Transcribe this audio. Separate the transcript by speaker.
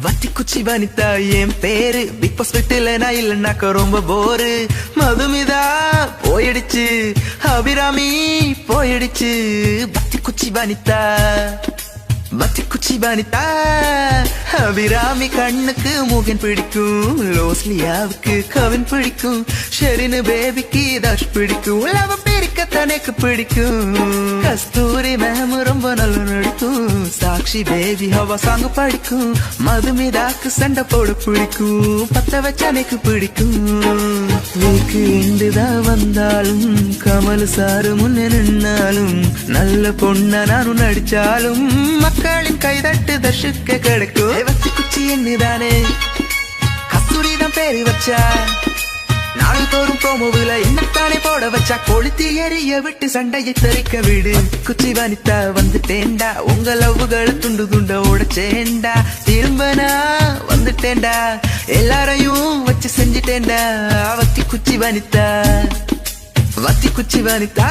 Speaker 1: வத்தி குச்சி வனிதா என் பேரு. பிக் பாஸ் வீட்டுல நான் இல்லைன்னாக்க ரொம்ப போரு. மதுமிதா போயிடுச்சு, அபிராமி போயிடுச்சு. வத்தி குச்சி வனிதா, வத்தி குச்சி வனிதா. அபிராமி கண்ணுக்கு மூகன் பிடிக்கும், லோஸ்லியாவுக்கு கவின் பிடிக்கும், ஷெரினு பேபிக்கு தஷ் பிடிக்கும், லவ பிரிக்க தனக்கு பிடிக்கும். கஸ்தூரி மேம் ரொம்ப நல்ல நடிக்கும், சாக்ஷி பேபி ஹவா சாங் படிக்கும், மதுமிதாக்கு சண்டை போட பிடிக்கும், பத்த வச்ச எனக்கு பிடிக்கும். வீக்கு இண்டுதான் வந்தாலும் கமல் சாரு முன்னே நின்னாலும் நல்ல பொண்ண நானும் நடிச்சாலும் மக்களின் கைதட்டு தர்ஷுக்க கிடைக்கும். வத்தி குச்சி என்னதானே கஸ்தூரிதான் பேரு வச்சா, நாள் தோறும் ப்ரோமோவில என்னத்தானே போட வச்சா, கொளுத்தி எரிய விட்டு சண்டையை தெரிக்க விடு. குச்சி வனிதா வந்துட்டேண்டா, உங்க லவ்வுகளை துண்டு துண்ட உடைச்சேண்டா, திரும்பனா வந்துட்டேண்டா, எல்லாரையும் வச்சு செஞ்சுட்டேண்டா. வத்தி குச்சி வனிதா, வத்தி குச்சி வனிதா.